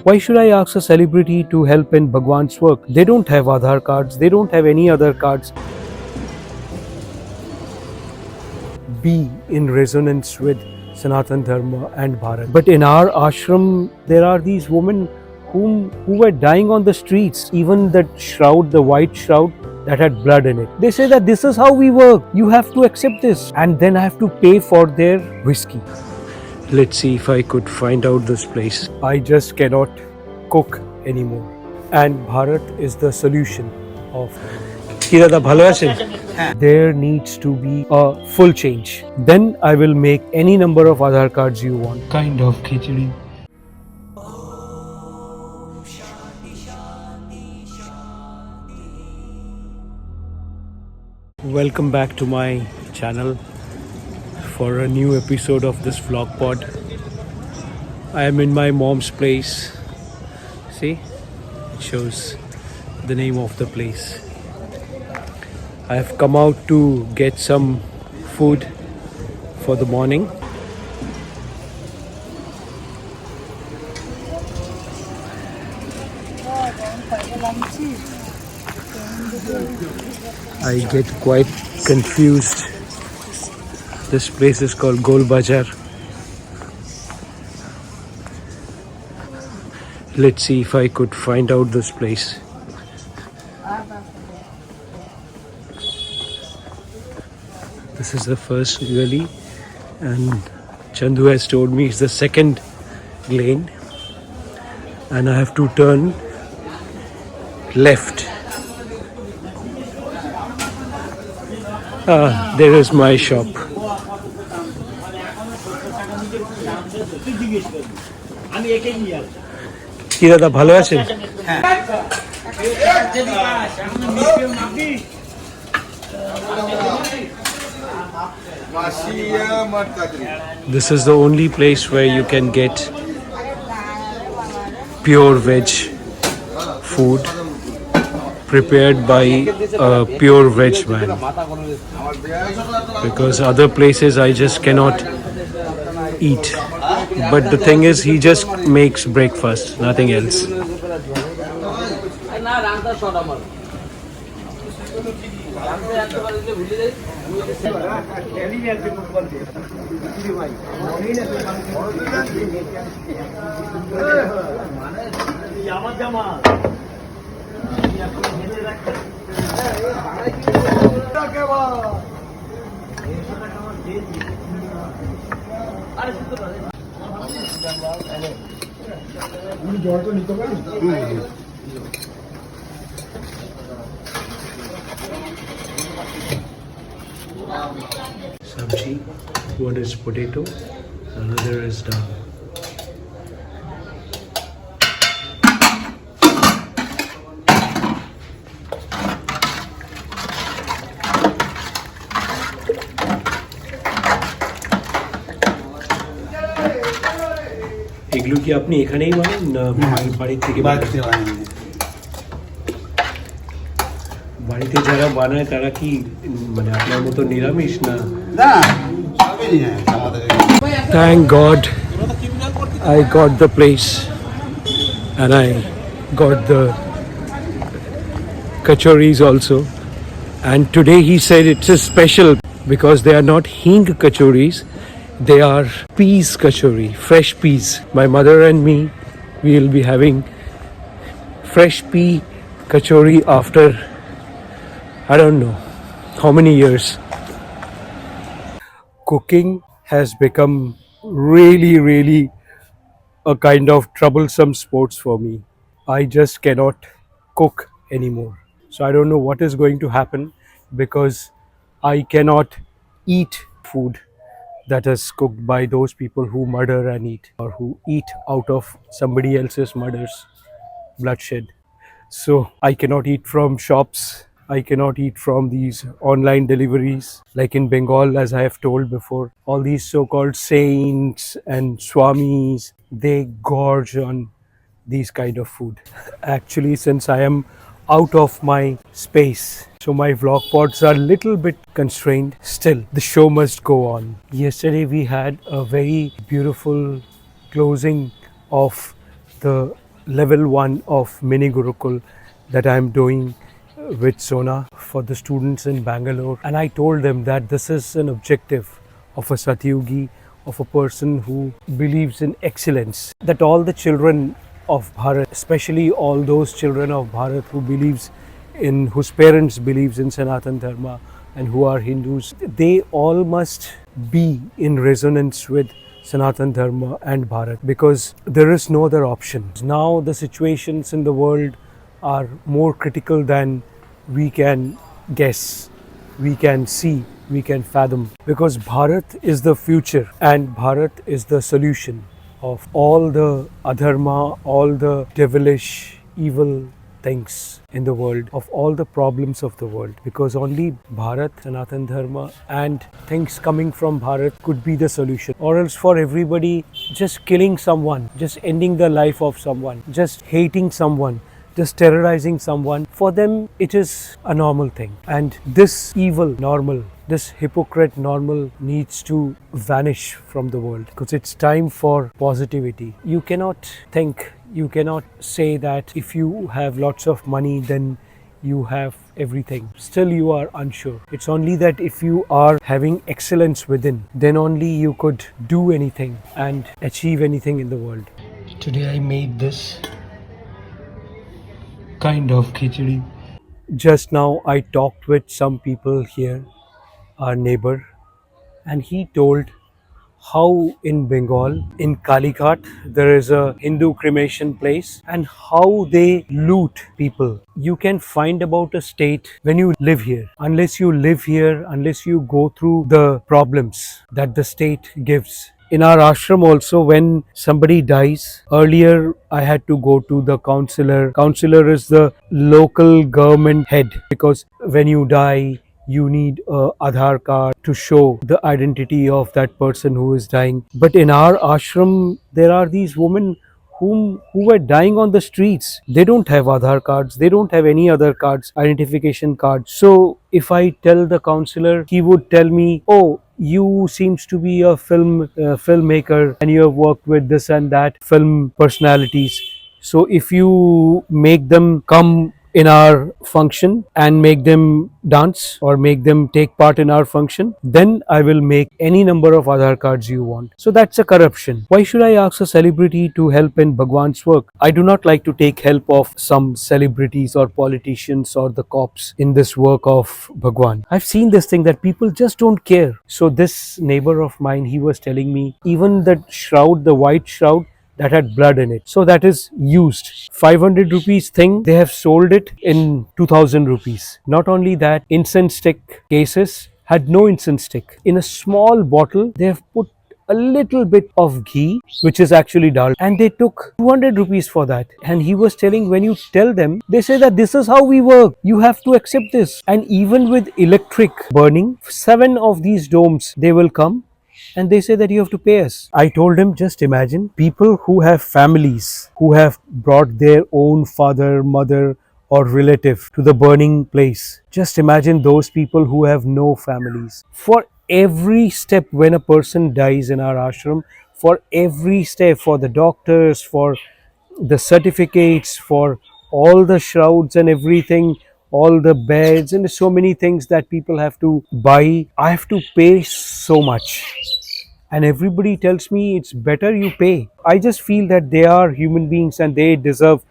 Why should I ask a celebrity to help in Bhagwan's work? They don't have Aadhaar cards, they don't have any other cards. Be in resonance with Sanatan Dharma and Bharat. But in our ashram, there are these women who were dying on the streets. Even that shroud, the white shroud, that had blood in it. They say that this is how we work. You have to accept this. And then I have to pay for their whiskey. Let's see if I could find out this place. I just cannot cook anymore. And Bharat is the solution of Kirada bhalo achen? There needs to be a full change. Then I will make any number of Aadhaar cards you want. Kind of khichdi. Welcome back to my channel for a new episode of this vlog pod. I am in my mom's place. See, it shows the name of the place. I have come out to get some food for the morning. I get quite confused. This place is called Gol Bazaar. Let's see if I could find out this place. This is the first gully, and Chandu has told me it's the second lane, and I have to turn left. There is my shop. কি দাদা ভালো আছেন? This is the only place where you can get pure veg food prepared by a pure veg man, because other places I just cannot eat. But the thing is, he just makes breakfast, nothing else. Sabji, one is potato, another is dal. এগুলো কি আপনি এখানেই বানান না বাড়ি থেকে? বাড়িতে যারা বানায় তারা কি মানে আপনার মতো নিরামিষ না? Thank God I got the place and I got the kachoris also, and today he said it's a special because they are not hing kachoris. They are peas kachori, fresh peas. My mother and me, we will be having fresh pea kachori after I don't know how many years. Cooking has become really a kind of troublesome sports for me. I just cannot cook anymore. So I don't know what is going to happen, because I cannot eat food that is cooked by those people who murder and eat, or who eat out of somebody else's murders, bloodshed. So I cannot eat from shops. I cannot eat from these online deliveries. Like in Bengal, as I have told before, all these so-called saints and swamis, they gorge on these kind of food. Actually, since I am out of my space, so my vlog pods are a little bit constrained. Still, the show must go on. Yesterday we had a very beautiful closing of the level 1 of mini Gurukul that I'm doing with Sona for the students in Bangalore. And I told them that this is an objective of a Satyugi, of a person who believes in excellence, that all the children of Bharat, especially all those children of Bharat whose parents believes in Sanatan Dharma and who are Hindus, they all must be in resonance with Sanatan Dharma and Bharat, because there is no other option. Now the situations in the world are more critical than we can guess, we can see, we can fathom, because Bharat is the future and Bharat is the solution of all the adharma, all the devilish, evil things in the world, of all the problems of the world, because only Bharat, Sanatan Dharma, and things coming from Bharat could be the solution. Or else, for everybody, just killing someone, just ending the life of someone, just hating someone, just terrorizing someone, for them it is a normal thing. And this evil normal, this hypocrite normal needs to vanish from the world, because it's time for positivity. You cannot think, you cannot say that if you have lots of money then you have everything. Still you are unsure. It's only that if you are having excellence within, then only you could do anything and achieve anything in the world. Today I made this kind of khichdi. Just now I talked with some people here, our neighbor, and he told how in Bengal, in Kalighat, there is a Hindu cremation place, and how they loot people. You can find about a state when you live here. Unless you live here, unless you go through the problems that the state gives. In our ashram also, when somebody dies, earlier I had to go to the counselor. Counselor is the local government head, because when you die, you need a Aadhaar card to show the identity of that person who is dying. But in our ashram, there are these women who were dying on the streets. They don't have Aadhaar cards, they don't have any other cards, identification cards. So if I tell the counselor, he would tell me, "Oh, you seems to be a filmmaker and you have worked with this and that film personalities. So if you make them come in our function and make them dance or make them take part in our function, then I will make any number of Aadhaar cards you want." So that's a corruption. Why should I ask a celebrity to help in Bhagwan's work? I do not like to take help of some celebrities or politicians or the cops in this work of Bhagwan. I've seen this thing that people just don't care. So this neighbor of mine, he was telling me, even the shroud, the white shroud, that had blood in it, so that is used. 500 rupees thing, they have sold it in 2000 rupees. Not only that, incense stick cases had no incense stick. In a small bottle, they have put a little bit of ghee, which is actually dal, and they took 200 rupees for that. And he was telling, when you tell them, they say that this is how we work, you have to accept this. And even with electric burning, 7 of these domes, they will come and they say that you have to pay us. I told him, just imagine people who have families, who have brought their own father, mother, or relative to the burning place. Just imagine those people who have no families. For every step when a person dies in our ashram, for every step, for the doctors, for the certificates, for all the shrouds and everything, all the beds and so many things that people have to buy, I have to pay so much. And everybody tells me it's better you pay. I just feel that they are human beings and they deserve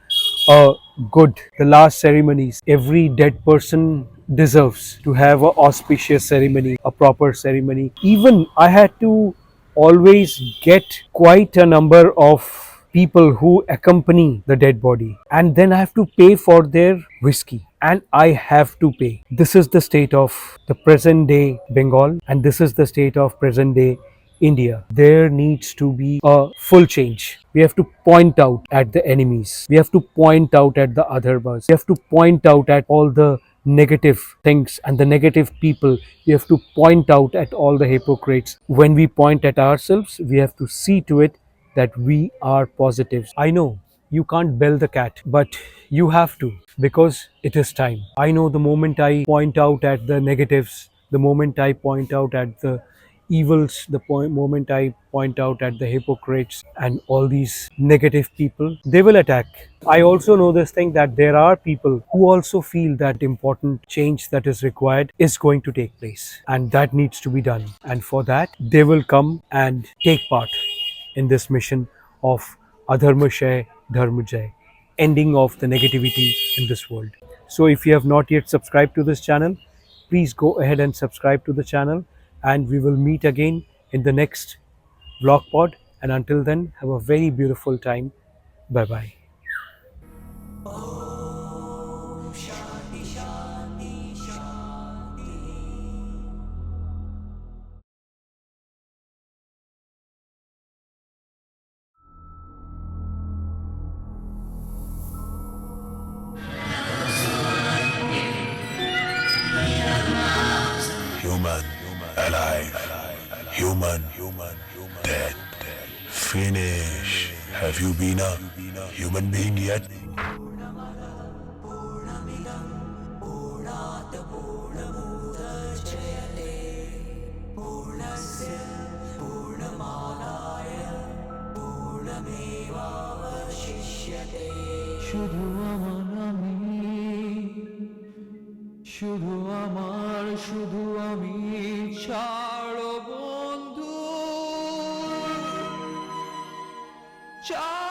a good, the last ceremonies. Every dead person deserves to have an auspicious ceremony, a proper ceremony. Even I had to always get quite a number of people who accompany the dead body, and then I have to pay for their whiskey, and I have to pay. This is the state of the present day Bengal, and this is the state of present day India. There needs to be a full change. We have to point out at the enemies. We have to point out at the adharmas. We have to point out at all the negative things and the negative people. We have to point out at all the hypocrites. When we point at ourselves, we have to see to it that we are positives. I know you can't bell the cat, but you have to, because it is time. I know the moment I point out at the negatives, the moment I point out at the evils, the moment I point out at the hypocrites and all these negative people, they will attack. I also know this thing that there are people who also feel that important change that is required is going to take place and that needs to be done. And for that, they will come and take part in this mission of Adharma Shay Dharma Jai, ending of the negativity in this world. So if you have not yet subscribed to this channel, please go ahead and subscribe to the channel, and we will meet again in the next vlog pod. And until then, have a very beautiful time. Bye bye. Human, alive, human, dead, finish. Have you been a human being yet? শুধু আমার আমি, শুধু আমার, শুধু আমি ছাড়ো বন্ধু, ছাড়ো।